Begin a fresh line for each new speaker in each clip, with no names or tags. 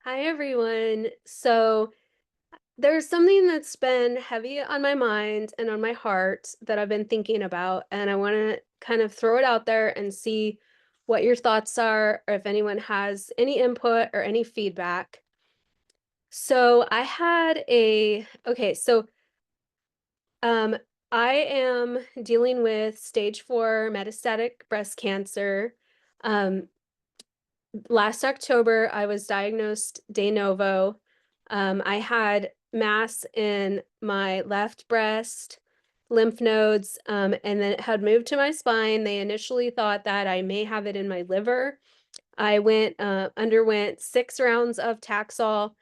Hi, everyone. So, there's something that's been heavy on my mind and on my heart that I've been thinking about, and I want to kind of throw it out there and see what your thoughts are, or if anyone has any input or any feedback. So, okay, so um, I am dealing with stage 4 metastatic breast cancer. Um, Last October, I was diagnosed de novo. I had mass in my left breast, lymph nodes, and then it had moved to my spine. They initially thought that I may have it in my liver. Underwent 6 rounds of Taxol,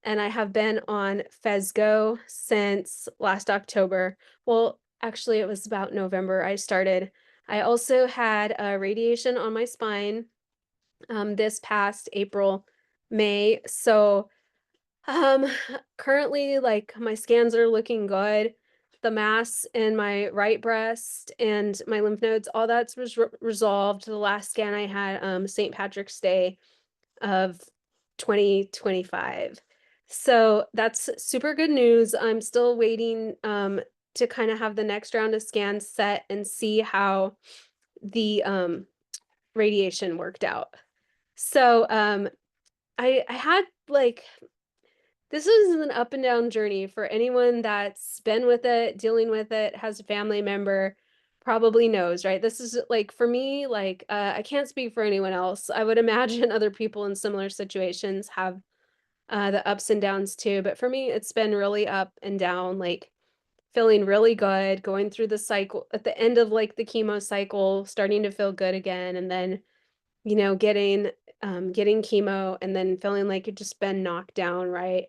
and I have been on Phesgo since last October. Well, actually, it was about November I started. I also had radiation on my spine this past April, May. So, um, currently, like, my scans are looking good. The mass in my right breast and my lymph nodes, all that's resolved. The last scan I had, St. Patrick's Day of 2025. So that's super good news. I'm still waiting to kind of have the next round of scans set and see how the radiation worked out. So, I had like this is an up and down journey for anyone that's been with it, dealing with it, has a family member, probably knows, right? This is like for me, like I can't speak for anyone else. I would imagine other people in similar situations have the ups and downs too, but for me, it's been really up and down, like feeling really good, going through the cycle at the end of like the chemo cycle, starting to feel good again, and then getting chemo and then feeling like it just been knocked down, right?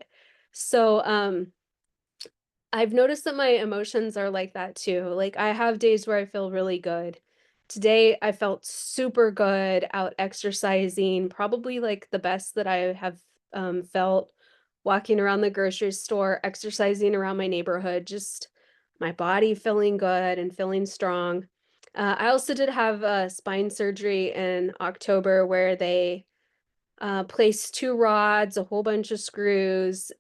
So, I've noticed that my emotions are like that too. Like I have days where I feel really good. Today I felt super good out exercising, probably like the best that I have felt walking around the grocery store, exercising around my neighborhood, just my body feeling good and feeling strong. I also did have spine surgery in October where they placed 2 rods, a whole bunch of screws.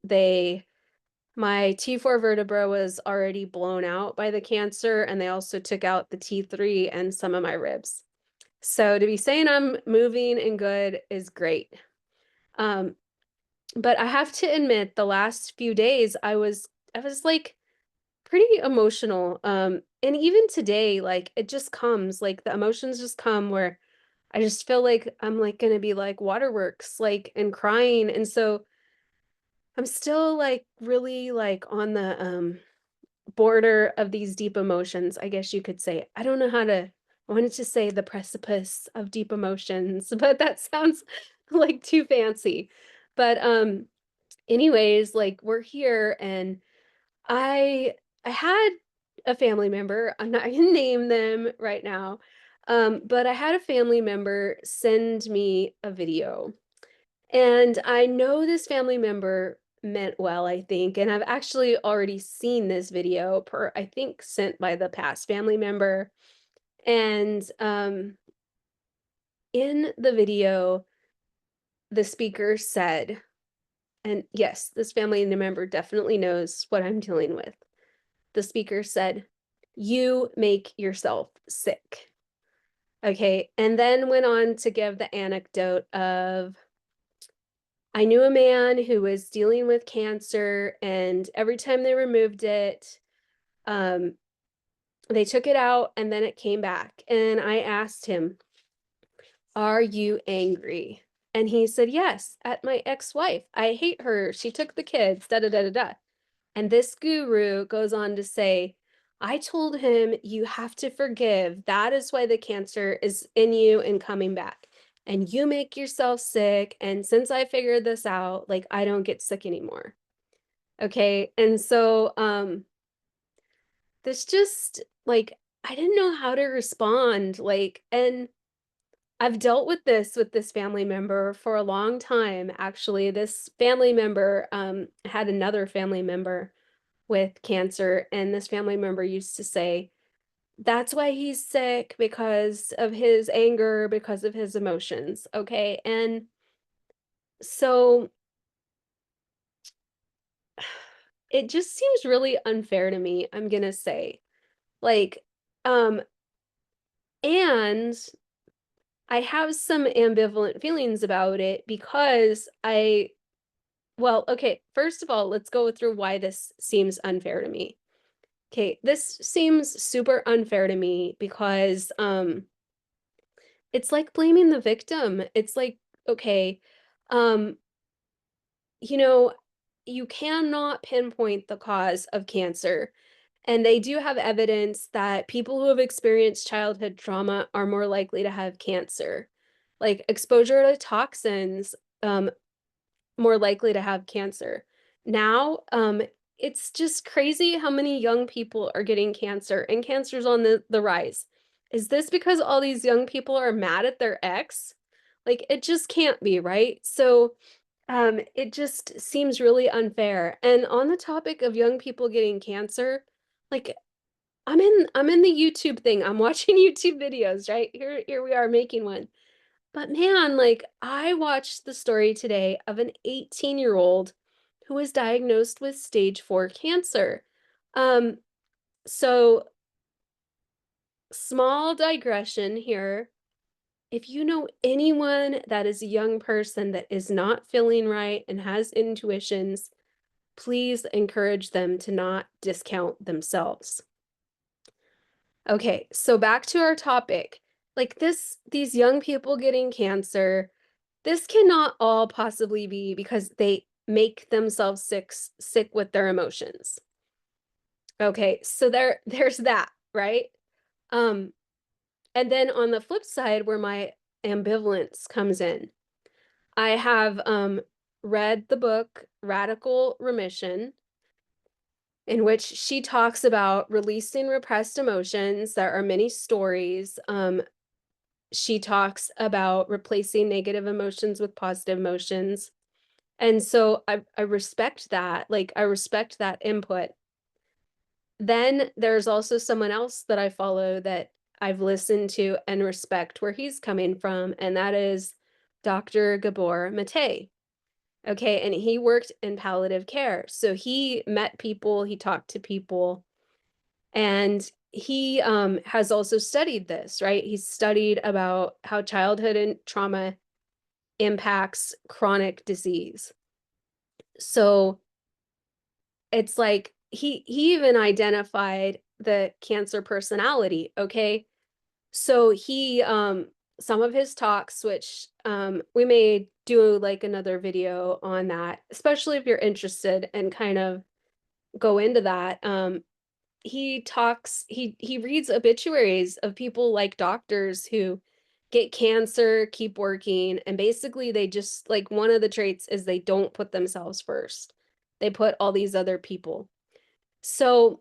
My T4 vertebra was already blown out by the cancer, and they also took out the T3 and some of my ribs. So to be saying I'm moving and good is great. Um, but I have to admit, the last few days I was like pretty emotional. And even today, like it just comes, like the emotions just come where I just feel like I'm like gonna be like waterworks, like and crying. And so I'm still like really like on the border of these deep emotions, I guess you could say. I don't know how to I wanted to say the precipice of deep emotions, but that sounds like too fancy. But anyways, like we're here and I I had a family member, I'm not gonna name them right now. But I had a family member send me a video, and I know this family member meant well, I think, and I've actually already seen this video I think, sent by the past family member. And in the video, the speaker said, and yes, this family member definitely knows what I'm dealing with. The speaker said, "You make yourself sick." Okay, and then went on to give the anecdote of I knew a man who was dealing with cancer, and every time they removed it, um, they took it out and then it came back. And I asked him, "Are you angry?" And he said, "Yes, at my ex-wife. I hate her. She took the kids, da da da da da." And this guru goes on to say, "I told him you have to forgive. That is why the cancer is in you and coming back. And you make yourself sick. And since I figured this out, like I don't get sick anymore." Okay. And so this just like I didn't know how to respond. And I've dealt with this family member for a long time. Actually, this family member had another family member with cancer, and this family member used to say, "That's why he's sick, because of his anger, because of his emotions." Okay. And so it just seems really unfair to me, I'm gonna say. Like, um, and I have some ambivalent feelings about it because well, okay, first of all, let's go through why this seems unfair to me. Okay, this seems super unfair to me because it's like blaming the victim. It's like, okay, um, you know, you cannot pinpoint the cause of cancer. And they do have evidence that people who have experienced childhood trauma are more likely to have cancer. Like exposure to toxins, more likely to have cancer. Now, it's just crazy how many young people are getting cancer, and cancer's on the rise. Is this because all these young people are mad at their ex? Like, it just can't be, right? So, it just seems really unfair. And on the topic of young people getting cancer, like I'm in the YouTube thing. I'm watching YouTube videos, right? Here we are making one. But man, like I watched the story today of an 18-year-old who was diagnosed with stage 4 cancer. Um, so small digression here. If you know anyone that is a young person that is not feeling right and has intuitions, please encourage them to not discount themselves. Okay, so back to our topic. Like these young people getting cancer, this cannot all possibly be because they make themselves sick with their emotions. Okay, so there's that, right? Um, and then on the flip side, where my ambivalence comes in, I have read the book Radical Remission, in which she talks about releasing repressed emotions. There are many stories. She talks about replacing negative emotions with positive emotions. And so I respect that. Like I respect that input. Then there's also someone else that I follow that I've listened to and respect where he's coming from, and that is Dr. Gabor Mate. Okay, and he worked in palliative care. So he met people, he talked to people, and he has also studied this, right? He's studied about how childhood and trauma impacts chronic disease. So it's like he even identified the cancer personality, okay? So he some of his talks, which we may do like another video on that, especially if you're interested and kind of go into that. He reads obituaries of people like doctors who get cancer, keep working, and basically they just like one of the traits is they don't put themselves first. They put all these other people. So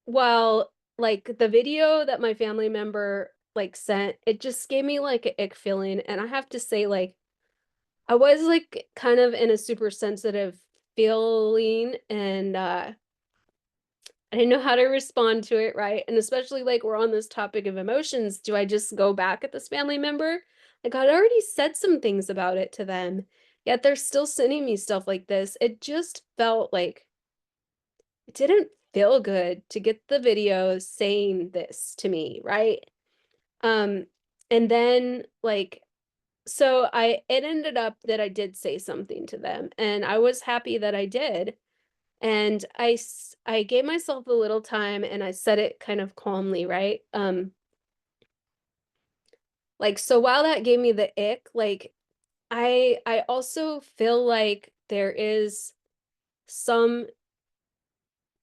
while like the video that my family member like sent, it just gave me like an ick feeling. And I have to say, like, I was like kind of in a super sensitive feeling, and I didn't know how to respond to it, right? And especially like we're on this topic of emotions, do I just go back at this family member? Like I'd already said some things about it to them, yet they're still sending me stuff like this. It just felt like it didn't feel good to get the video saying this to me, right? Um, and then like so it ended up that I did say something to them, and I was happy that I did. And I gave myself a little time and I said it kind of calmly, right? Like so while that gave me the ick, like I also feel like there is some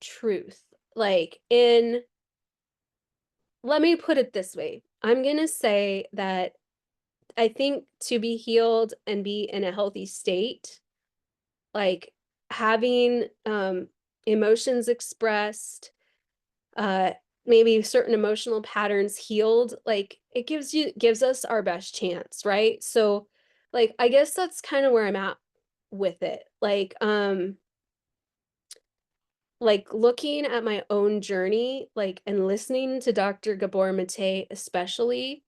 truth. Like in let me put it this way. I'm going to say that I think to be healed and be in a healthy state, like having emotions expressed, uh maybe certain emotional patterns healed, like it gives us our best chance, right? So like I guess that's kind of where I'm at with it. Like looking at my own journey, like and listening to Dr. Gabor Mate especially,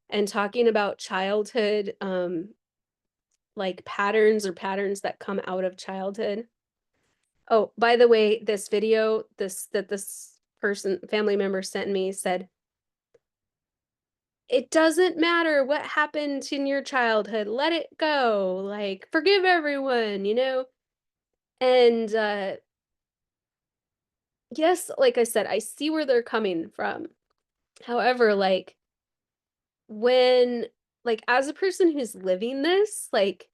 and talking about childhood like patterns or patterns that come out of childhood. Oh, by the way, this video, this person, family member sent me said, it doesn't matter what happened in your childhood, let it go, like forgive everyone, you know? And yes, like I said, I see where they're coming from. However, like when like as a person who's living this, like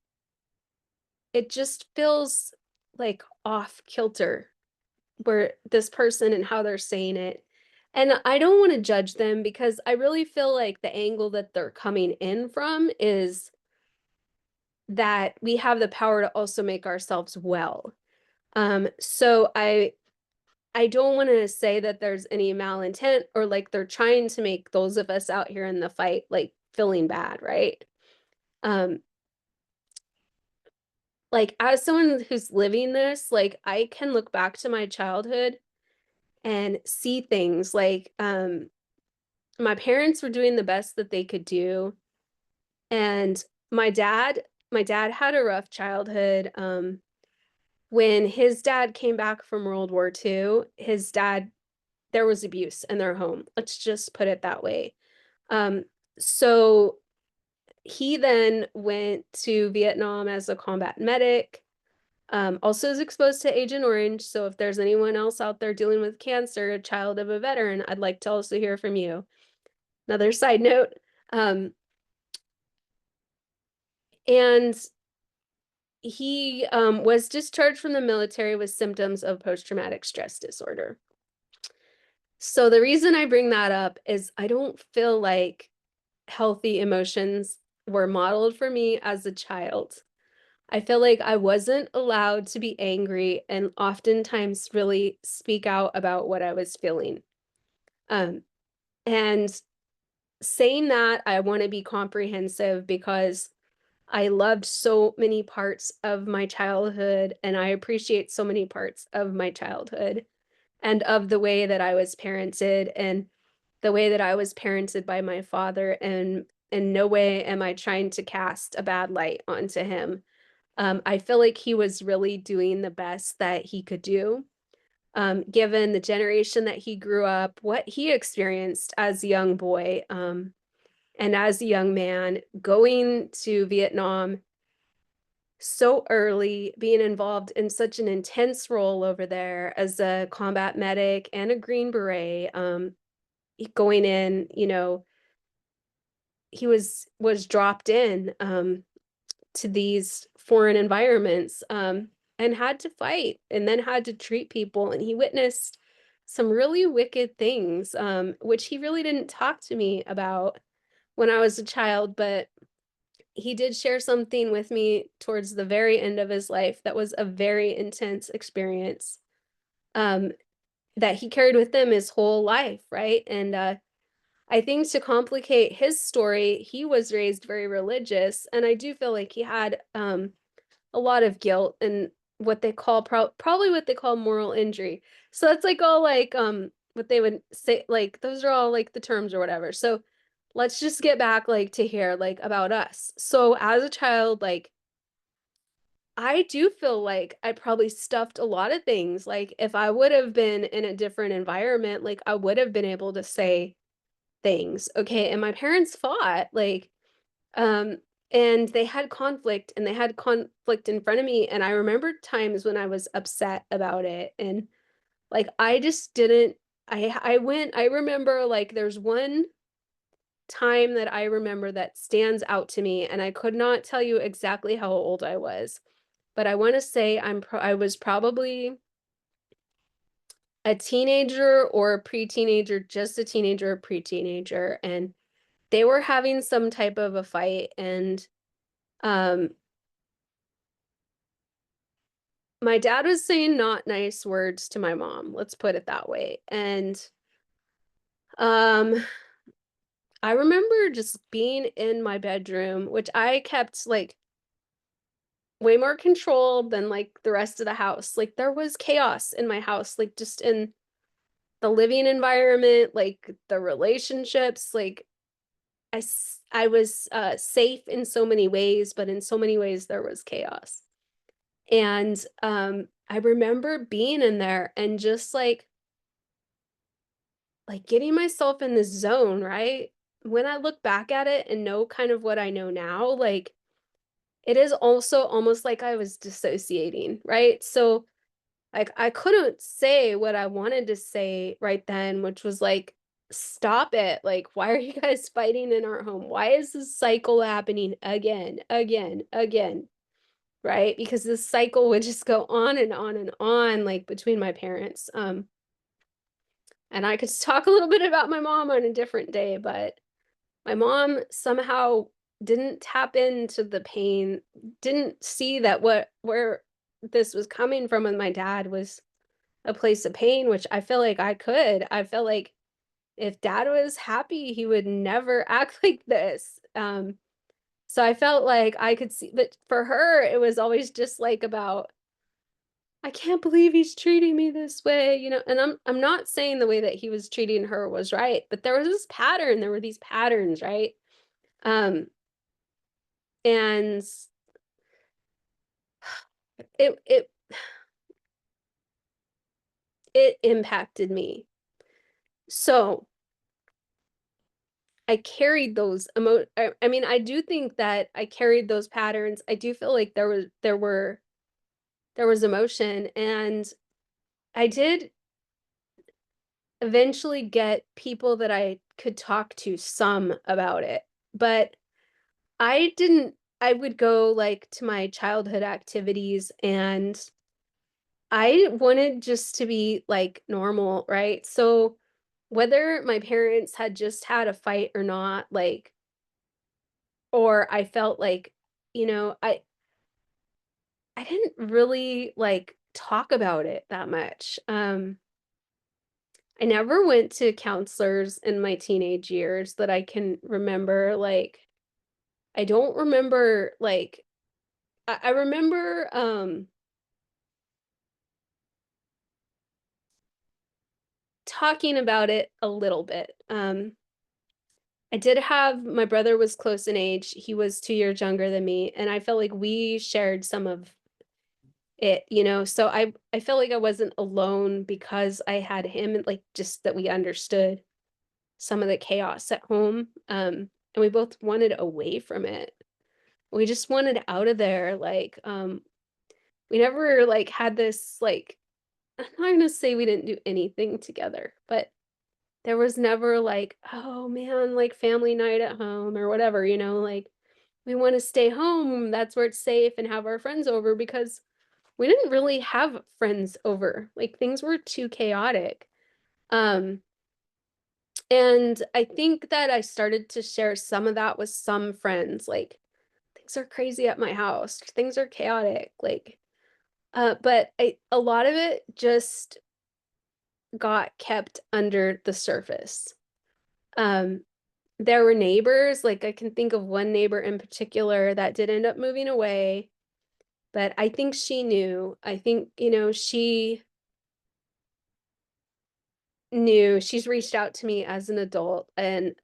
it just feels like off kilter where this person and how they're saying it. And I don't want to judge them because I really feel like the angle that they're coming in from is that we have the power to also make ourselves well. So I don't want to say that there's any malintent or like they're trying to make those of us out here in the fight like feeling bad, right? Um, like as someone who's living this, like I can look back to my childhood and see things like my parents were doing the best that they could do. And my dad had a rough childhood. When his dad came back from World War II, there was abuse in their home. Let's just put it that way. Um, so he then went to Vietnam as a combat medic. Also is exposed to Agent Orange. So if there's anyone else out there dealing with cancer, a child of a veteran, I'd like to also hear from you. Another side note. And he was discharged from the military with symptoms of post-traumatic stress disorder. So the reason I bring that up is I don't feel like healthy emotions were modeled for me as a child. I feel like I wasn't allowed to be angry and oftentimes really speak out about what I was feeling. Um, and saying that, I want to be comprehensive because I loved so many parts of my childhood and I appreciate so many parts of my childhood and of the way that I was parented and the way that I was parented by my father. And in no way am I trying to cast a bad light onto him. I feel like he was really doing the best that he could do, given the generation that he grew up, what he experienced as a young boy, and as a young man, going to Vietnam so early, being involved in such an intense role over there as a combat medic and a Green Beret, going in, you know, he was dropped in to these foreign environments, and had to fight and then had to treat people. And he witnessed some really wicked things, which he really didn't talk to me about when I was a child, but he did share something with me towards the very end of his life that was a very intense experience, um, that he carried with him his whole life, right? And I think to complicate his story, he was raised very religious, and I do feel like he had a lot of guilt and what they call probably what they call moral injury. So that's like all like what they would say, like those are all like the terms or whatever. So let's just get back like to here like about us. So as a child, like I do feel like I probably stuffed a lot of things. Like if I would have been in a different environment, like I would have been able to say things. Okay, and my parents fought like um and they had conflict and they had conflict in front of me, and I remember times when I was upset about it, and like I just didn't I remember like there's one time that I remember that stands out to me, and I could not tell you exactly how old I was, but I want to say I was probably a teenager or a pre-teenager, just a teenager or pre-teenager, and they were having some type of a fight, and um my dad was saying not nice words to my mom, let's put it that way. And um I remember just being in my bedroom, which I kept like way more controlled than like the rest of the house. Like there was chaos in my house, like just in the living environment, like the relationships, like I was safe in so many ways, but in so many ways there was chaos. And I remember being in there and just like getting myself in this zone, right? When I look back at it and know kind of what I know now, like it is also almost like I was dissociating, right? So like I couldn't say what I wanted to say right then, which was like, stop it. Like, why are you guys fighting in our home? Why is this cycle happening again, again, again? Right? Because this cycle would just go on and on and on, like between my parents. And I could talk a little bit about my mom on a different day, but my mom somehow didn't tap into the pain, didn't see that where this was coming from with my dad was a place of pain, which I feel like I could. I felt like if dad was happy, he would never act like this. So I felt like I could see, but for her, it was always just like about, I can't believe he's treating me this way, and I'm not saying the way that he was treating her was right, but there was this pattern, there were these patterns, right? Um, and it it impacted me. So I carried those I mean, I do think that I carried those patterns. I do feel like there was emotion, and I did eventually get people that I could talk to some about it. But I would go like to my childhood activities, and I wanted just to be like normal, right? So whether my parents had just had a fight or not, like, or I felt like, you know, I didn't really like talk about it that much. I never went to counselors in my teenage years that I can remember. Like, I don't remember like I remember talking about it a little bit. I did have my brother was close in age. He was 2 years younger than me, and I felt like we shared some of it. So I felt like I wasn't alone because I had him, and like just that we understood some of the chaos at home. And we both wanted away from it. We just wanted out of there. Like, we never like had this like, I'm not gonna say we didn't do anything together, but there was never like, oh man, like family night at home or whatever, like we want to stay home. That's where it's safe and have our friends over because we didn't really have friends over. Like things were too chaotic. Um, and I think that I started to share some of that with some friends. Like things are crazy at my house. Things are chaotic. Like, but a lot of it just got kept under the surface. Um, there were neighbors, like I can think of one neighbor in particular that did end up moving away, but I think she knew. I think, she knew. She's reached out to me as an adult, and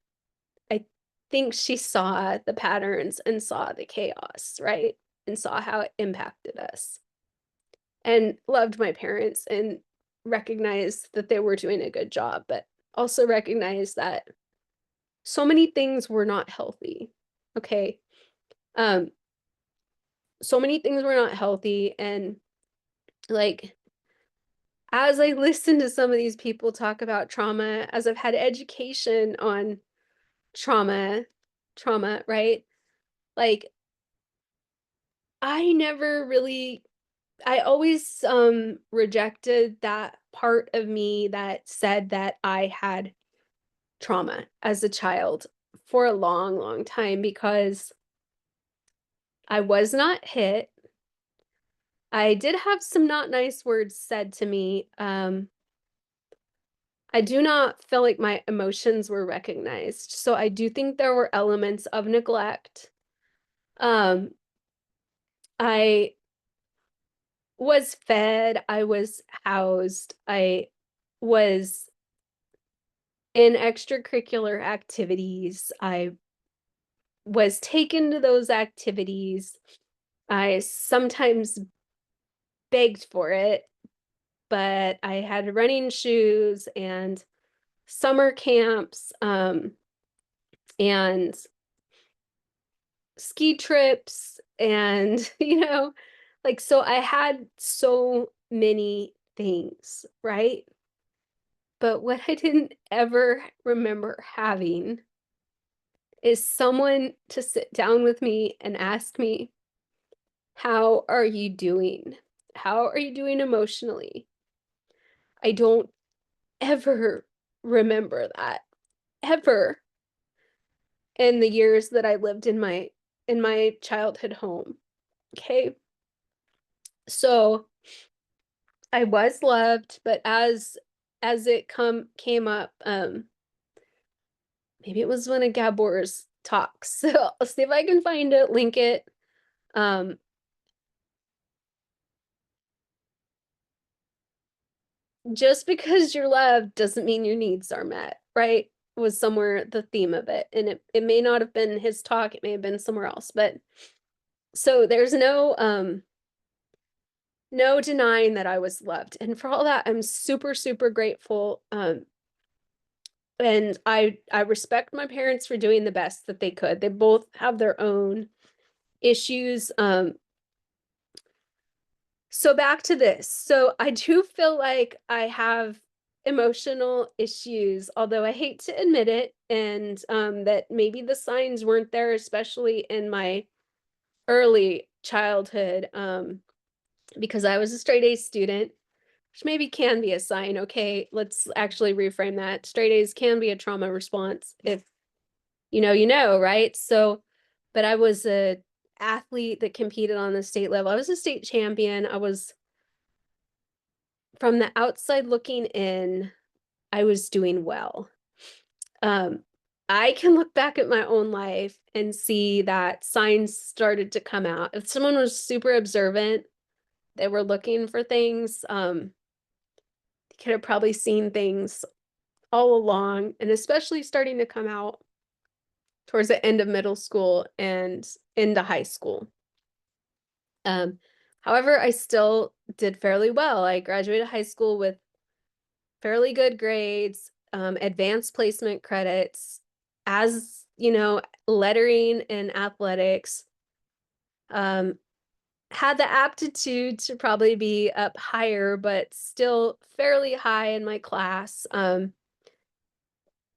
I think she saw the patterns and saw the chaos, right? And saw how it impacted us and loved my parents and recognized that they were doing a good job, but also recognized that so many things were not healthy. Okay. Um, so many things were not healthy. And like, as I listen to some of these people talk about trauma, as I've had education on trauma, right? Like, I never really, I always rejected that part of me that said that I had trauma as a child for a long, long time because I was not hit. I did have some not nice words said to me. I do not feel like my emotions were recognized. So I do think there were elements of neglect. Um, I was fed, I was housed, I was in extracurricular activities. I was taken to those activities. I sometimes begged for it, but I had running shoes and summer camps, and ski trips and, like, so I had so many things, right? But what I didn't ever remember having is someone to sit down with me and ask me, how are you doing? How are you doing emotionally? I don't ever remember that, ever, in the years that I lived in my childhood home. Okay. So I was loved, but as it came up, maybe it was one of Gabor's talks. So I'll see if I can find it, link it. Um, just because you're loved doesn't mean your needs are met, right? Was somewhere the theme of it. And it may not have been his talk, it may have been somewhere else. But so there's no denying that I was loved. And for all that, I'm super, super grateful. And I respect my parents for doing the best that they could. They both have their own issues. So back to this. So I do feel like I have emotional issues, although I hate to admit it, and that maybe the signs weren't there, especially in my early childhood, because I was a straight A student, which maybe can be a sign. Okay, let's actually reframe that. Straight A's can be a trauma response if you know, right? So, but I was a athlete that competed on the state level. I was a state champion. I was, from the outside looking in, I was doing well. Um, I can look back at my own life and see that signs started to come out. If someone was super observant, they were looking for things, they could have probably seen things all along, and especially starting to come out towards the end of middle school and into high school. However, I still did fairly well. I graduated high school with fairly good grades, advanced placement credits, as lettering in athletics. Had the aptitude to probably be up higher, but still fairly high in my class.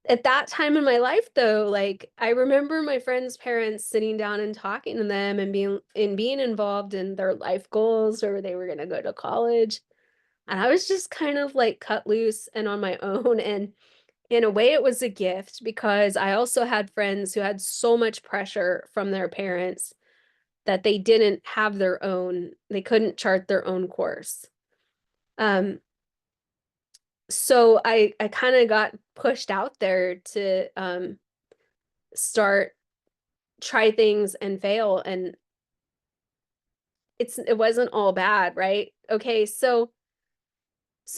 At that time in my life, though, like, I remember my friends' parents sitting down and talking to them and being involved in their life goals, or they were going to go to college. And I was just kind of like cut loose and on my own. And in a way, it was a gift, because I also had friends who had so much pressure from their parents that they didn't have they couldn't chart their own course. Um, so I kind of got pushed out there to start, try things and fail, and it wasn't all bad, right? Okay, so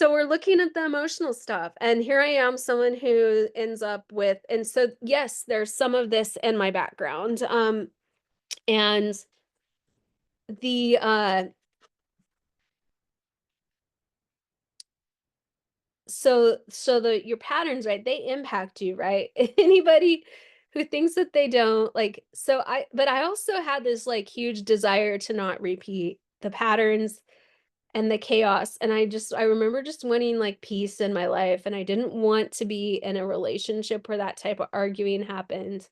we're looking at the emotional stuff, and here I am, someone who ends up with, and so yes, there's some of this in my background, and the so the your patterns, right, they impact you, right? Anybody who thinks that they don't, like, but I also had this like huge desire to not repeat the patterns and the chaos, and I remember just wanting like peace in my life, and I didn't want to be in a relationship where that type of arguing happened.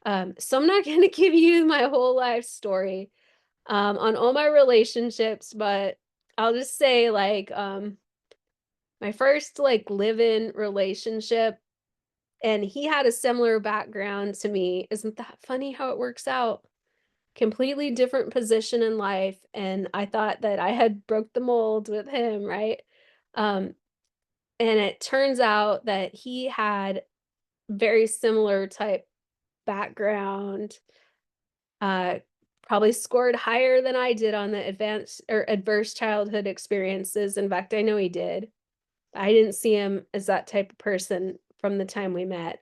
So I'm not going to give you my whole life story on all my relationships, but I'll just say, like, my first like live-in relationship, and he had a similar background to me. Isn't that funny how it works out? Completely different position in life, and I thought that I had broke the mold with him, right? Um, and it turns out that he had very similar type background, uh, probably scored higher than I did on the advanced or adverse childhood experiences. In fact, I know he did. I didn't see him as that type of person from the time we met.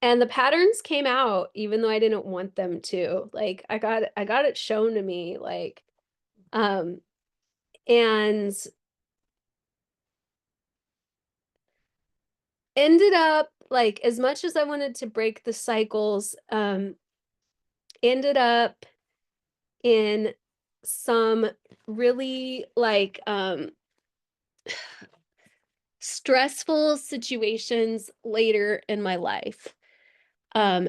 And the patterns came out even though I didn't want them to. Like I got it shown to me, like, um, and ended up, like, as much as I wanted to break the cycles, ended up in some really, like, stressful situations later in my life. Um,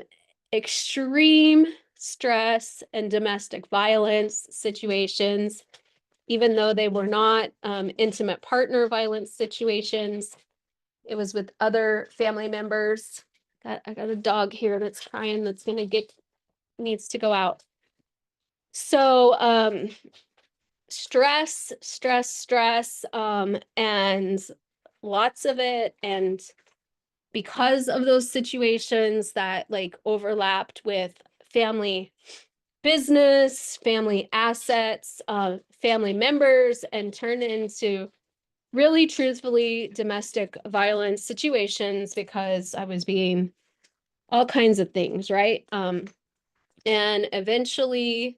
extreme stress and domestic violence situations, even though they were not intimate partner violence situations. It was with other family members. I got a dog here that's crying, that's gonna get, needs to go out. So stress, stress, stress, and lots of it. And because of those situations that like overlapped with family business, family assets, family members, and turned into really truthfully domestic violence situations because I was being all kinds of things, right? And eventually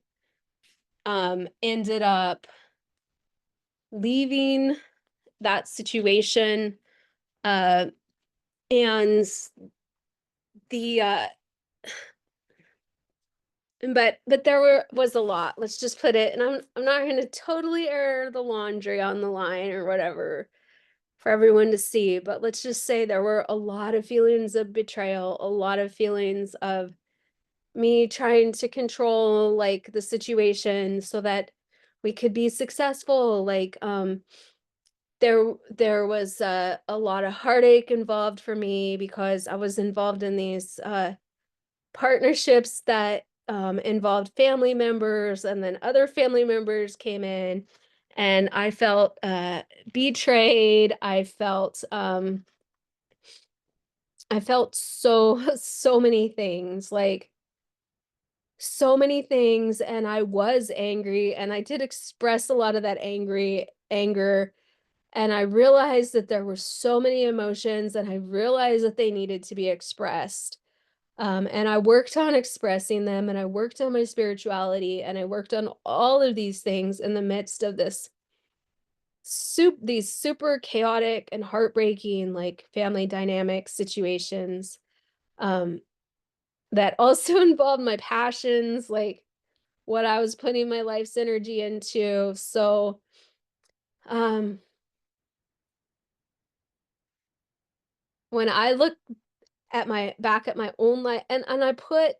ended up leaving that situation. Uh, and the but there was a lot. Let's just put it, and I'm not going to totally air the laundry on the line or whatever for everyone to see, but let's just say there were a lot of feelings of betrayal, a lot of feelings of me trying to control like the situation so that we could be successful. Like there was a lot of heartache involved for me because I was involved in these partnerships that involved family members, and then other family members came in, and I felt betrayed. I felt so so many things, like so many things, and I was angry, and I did express a lot of that anger, and I realized that there were so many emotions, and I realized that they needed to be expressed. And I worked on expressing them, and I worked on my spirituality, and I worked on all of these things in the midst of these super chaotic and heartbreaking like family dynamic situations. Um, that also involved my passions, like what I was putting my life's energy into. So, um, when I look at my back at my own life, and I put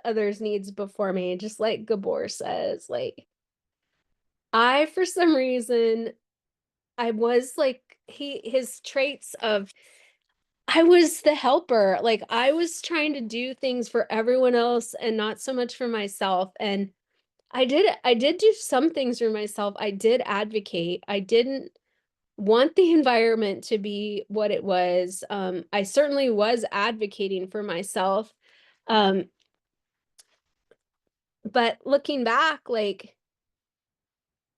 others' needs before me, just like Gabor says, like I, for some reason, I was like his traits of, I was the helper. Like I was trying to do things for everyone else and not so much for myself. And I did do some things for myself. I did advocate. I didn't want the environment to be what it was. I certainly was advocating for myself. Um, but looking back, like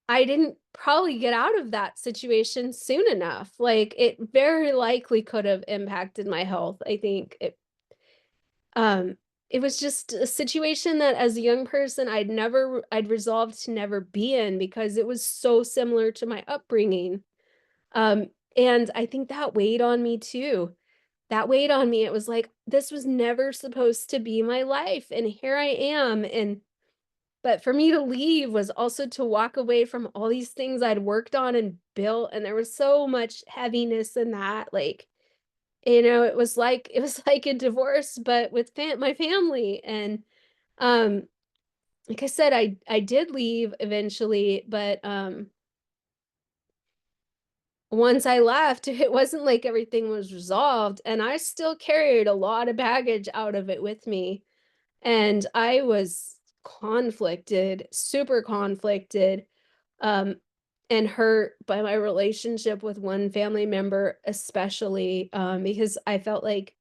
I didn't probably get out of that situation soon enough. Like it very likely could have impacted my health. I think um it was just a situation that as a young person I'd resolved to never be in because it was so similar to my upbringing. And I think that weighed on me too. That weighed on me. It was like this was never supposed to be my life, and here I am. And but for me to leave was also to walk away from all these things I'd worked on and built, and there was so much heaviness in that, like, it was like a divorce, but with my family, and, um, like I said, I did leave eventually, but, once I left, it wasn't like everything was resolved, and I still carried a lot of baggage out of it with me, and I was conflicted, super conflicted, um, and hurt by my relationship with one family member, especially because I felt like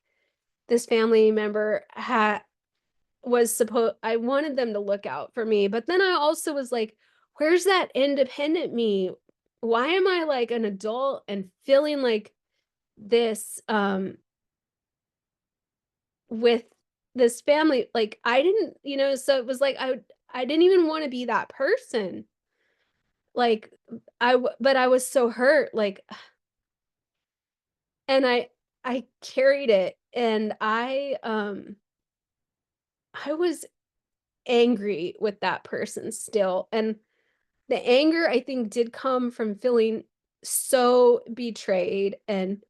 this family member had was supposed, I wanted them to look out for me, but then I also was like, where's that independent me? Why am I like an adult and feeling like this with this family, like, I didn't, so it was like I didn't even wanna be that person. Like, but I was so hurt, like, and I carried it, and I was angry with that person still, and the anger, I think, did come from feeling so betrayed and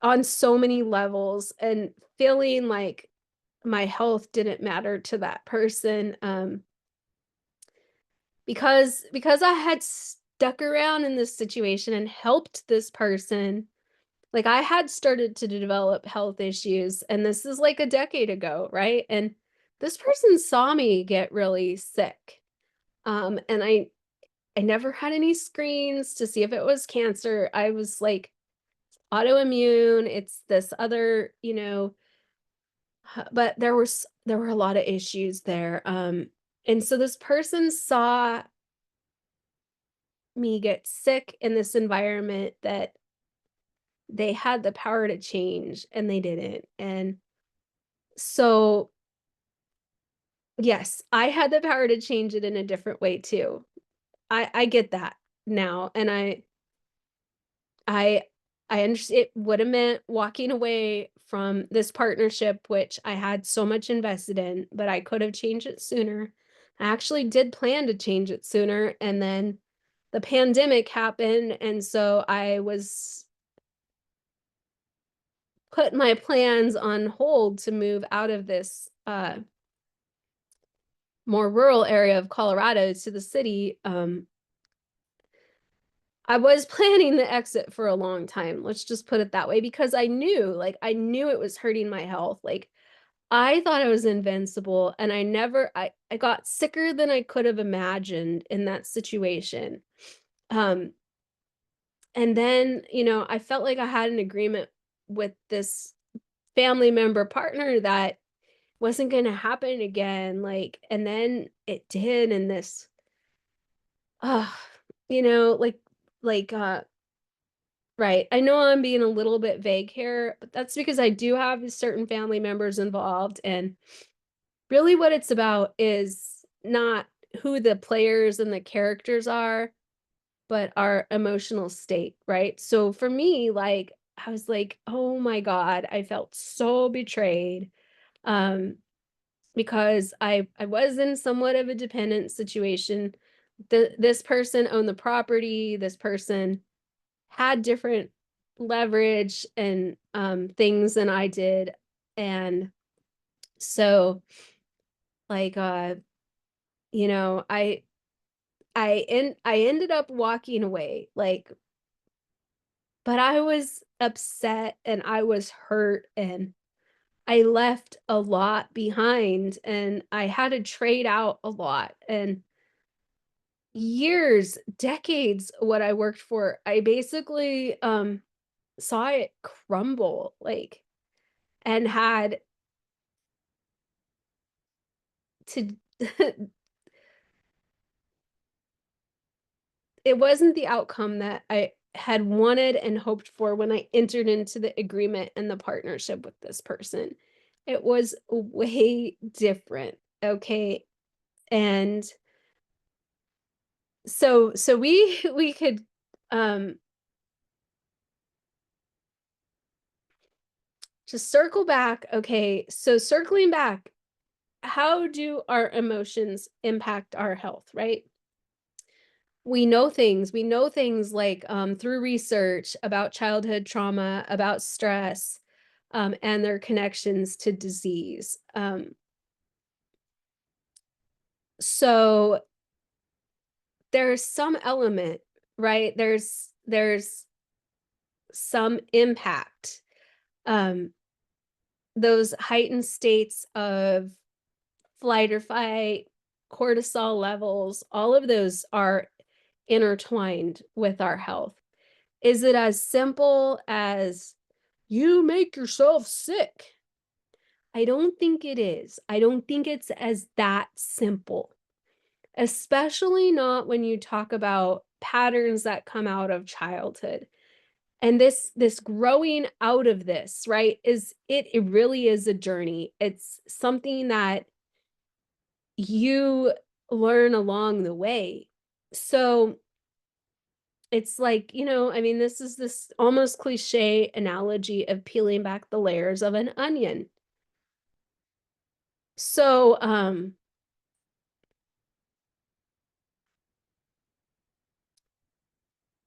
on so many levels, and feeling like my health didn't matter to that person, because I had stuck around in this situation and helped this person. Like, I had started to develop health issues, and this is like a decade ago, right? And this person saw me get really sick. And I never had any screens to see if it was cancer. I was like autoimmune. It's this other, but there were a lot of issues there. And so this person saw me get sick in this environment that they had the power to change, and they didn't. And so, yes, I had the power to change it in a different way too. I get that now, and I I understand it would have meant walking away from this partnership, which I had so much invested in, but I could have changed it sooner. I actually did plan to change it sooner, and then the pandemic happened, and so I was put my plans on hold to move out of this more rural area of Colorado to the city. I was planning the exit for a long time. Let's just put it that way, because I knew it was hurting my health. Like, I thought I was invincible, and I got sicker than I could have imagined in that situation. Um, and then, I felt like I had an agreement with this family member partner that wasn't gonna happen again, like, and then it did, and this, uh, you know, like like, uh right, I know I'm being a little bit vague here, but that's because I do have certain family members involved, and really what it's about is not who the players and the characters are, but our emotional state, right? So for me, like, I was like, "Oh my god," I felt so betrayed, um, because I was in somewhat of a dependent situation. This person owned the property, this person had different leverage and, things than I did, and so, like, I ended up walking away, like, but I was upset, and I was hurt, and I left a lot behind, and I had to trade out a lot, and years, decades, what I worked for, I basically, saw it crumble, like, and had to it wasn't the outcome that I had wanted and hoped for when I entered into the agreement and the partnership with this person. It was way different, okay? And so we could, um just circle back. Okay, so circling back, how do our emotions impact our health, right? We know things like, through research about childhood trauma, about stress, and their connections to disease. So there's some element, right? There's some impact. Um, those heightened states of flight or fight, cortisol levels, all of those are intertwined with our health. Is it as simple as you make yourself sick? I don't think it is. I don't think it's as that simple, especially not when you talk about patterns that come out of childhood. And this growing out of this, right, it really is a journey. It's something that you learn along the way. So it's like, I mean, this is this almost cliche analogy of peeling back the layers of an onion. So,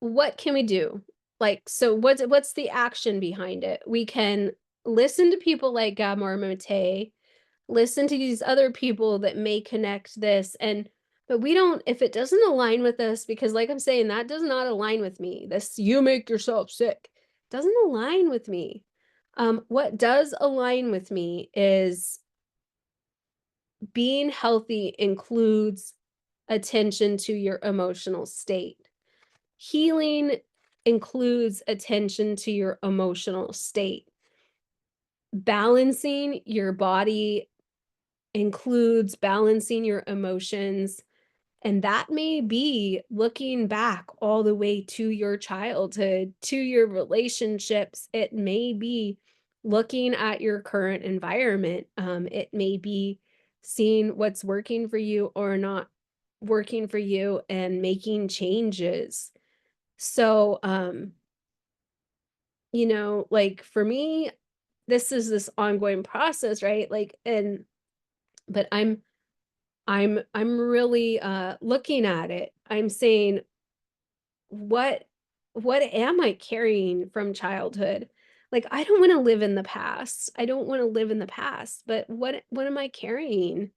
what can we do? Like, so what's the action behind it? We can listen to people like Gabor Mate, listen to these other people that may connect this, but we don't, if it doesn't align with us, because like I'm saying, that does not align with me. This you make yourself sick doesn't align with me. What does align with me is being healthy includes attention to your emotional state. Healing includes attention to your emotional state. Balancing your body includes balancing your emotions. And that may be looking back all the way to your childhood, to your relationships. It may be looking at your current environment. It may be seeing what's working for you or not working for you and making changes. So, like for me, this is this ongoing process, right? Like, but I'm really looking at it. I'm saying, what what am I carrying from childhood? Like, I don't want to live in the past. I don't want to live in the past, but what am I carrying?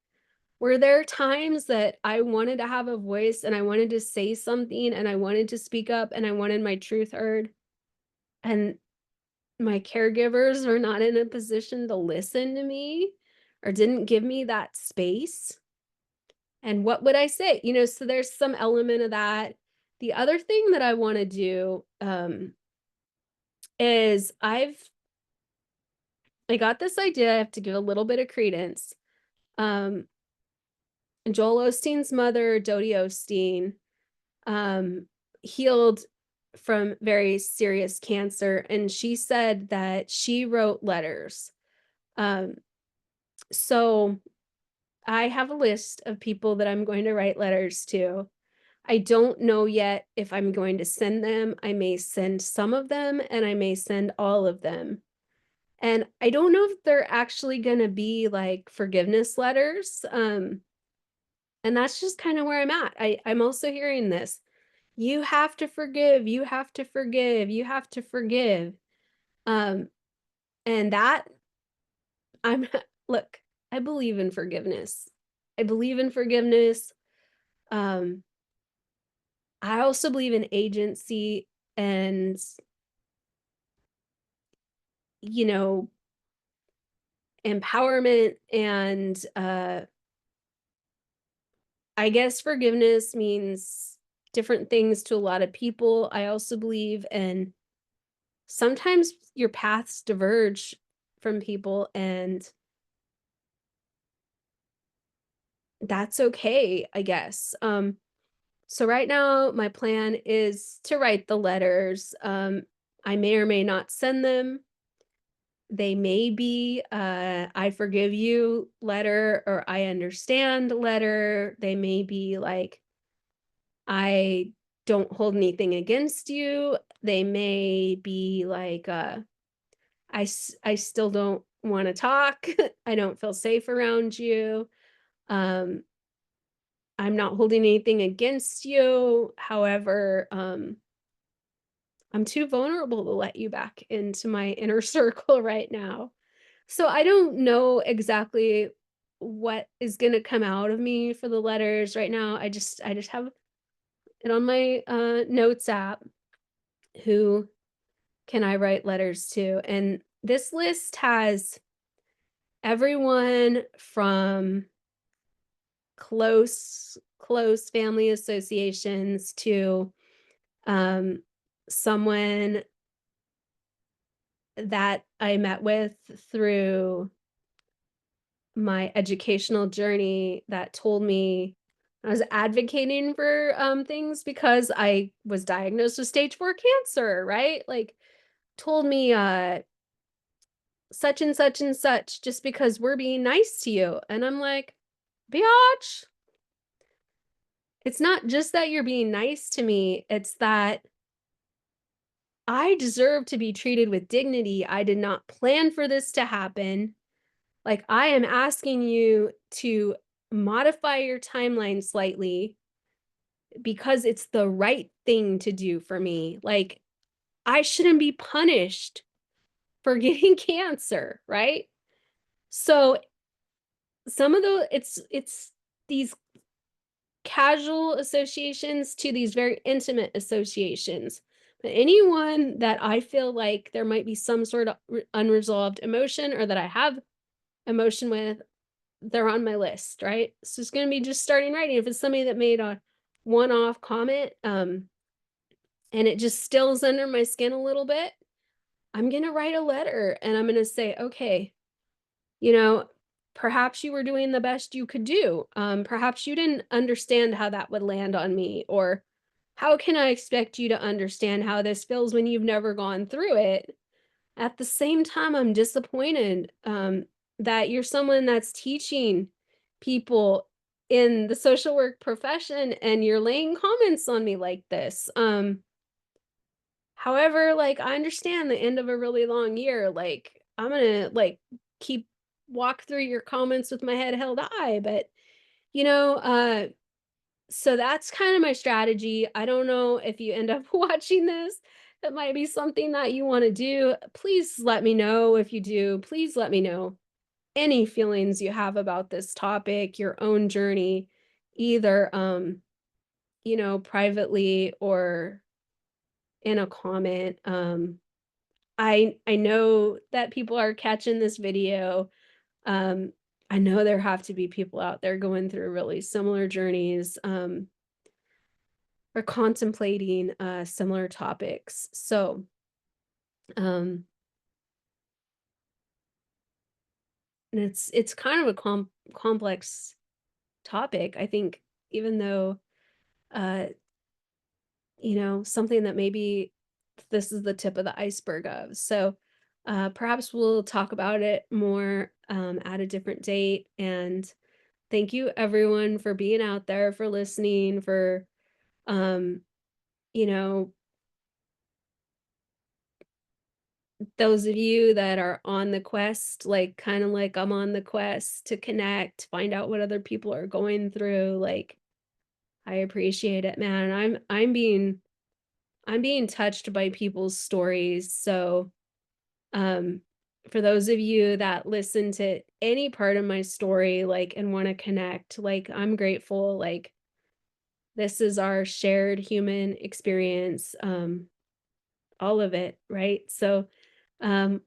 Were there times that I wanted to have a voice and I wanted to say something and I wanted to speak up and I wanted my truth heard, and my caregivers are not in a position to listen to me or didn't give me that space? And what would I say? So there's some element of that. The other thing that I want to do is I got this idea. I have to give a little bit of credence. Um, Joel Osteen's mother, Dodie Osteen, um, healed from very serious cancer, and she said that she wrote letters. Um, so I have a list of people that I'm going to write letters to. I don't know yet if I'm going to send them. I may send some of them and I may send all of them. And I don't know if they're actually going to be like forgiveness letters. And that's just kind of where I'm at. I'm also hearing this. You have to forgive, you have to forgive, you have to forgive. Um, and that I'm look, I believe in forgiveness. I believe in forgiveness. Um, I also believe in agency and, you know, empowerment, and I guess forgiveness means different things to a lot of people. I also believe in sometimes your paths diverge from people, and that's okay, I guess. So right now my plan is to write the letters. I may or may not send them. They may be I forgive you letter or I understand letter. They may be like, I don't hold anything against you. They may be like, I still don't want to talk. I don't feel safe around you. Um, I'm not holding anything against you. However, I'm too vulnerable to let you back into my inner circle right now. So I don't know exactly what is going to come out of me for the letters right now. I just have it on my notes app. Who can I write letters to? And this list has everyone from close family associations to um, someone that I met with through my educational journey that told me I was advocating for things because I was diagnosed with stage 4 cancer, right? Like, told me such and such and such just because we're being nice to you. And I'm like, biatch, it's not just that you're being nice to me, it's that I deserve to be treated with dignity. I did not plan for this to happen. Like, I am asking you to modify your timeline slightly because it's the right thing to do for me. Like, I shouldn't be punished for getting cancer, right? So some of the it's these casual associations to these very intimate associations. But anyone that I feel like there might be some sort of unresolved emotion or that I have emotion with, they're on my list, right? So it's going to be just starting writing. If it's somebody that made a one-off comment, and it just stills under my skin a little bit, I'm going to write a letter and I'm going to say, okay, you know, perhaps you were doing the best you could do. Perhaps you didn't understand how that would land on me, or how can I expect you to understand how this feels when you've never gone through it? At the same time, I'm disappointed that you're someone that's teaching people in the social work profession and you're laying comments on me like this. However, like, I understand the end of a really long year, like, I'm gonna, like, keep walk through your comments with my head held high, but, you know, so that's kinda my strategy. I don't know if you end up watching this, that might be something that you wanna do. Please let me know if you do. Please let me know any feelings you have about this topic, your own journey, either, privately or in a comment. I know that people are catching this video. Um, I know there have to be people out there going through really similar journeys, or contemplating, similar topics. So, um, and it's kind of a complex topic. I think even though, uh, something that maybe this is the tip of the iceberg of. So, perhaps we'll talk about it more, at a different date. And thank you everyone for being out there, for listening, for, um, you know, those of you that are on the quest, like kind of like I'm on the quest to connect, find out what other people are going through. Like, I appreciate it, man. I'm being touched by people's stories. So, um, for those of you that listen to any part of my story, like, and want to connect, like, I'm grateful. Like, this is our shared human experience, all of it, right? So, um,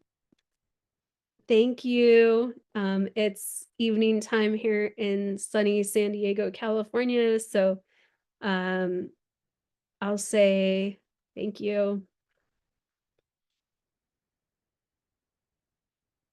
thank you. It's evening time here in sunny San Diego, California. So, um, I'll say thank you.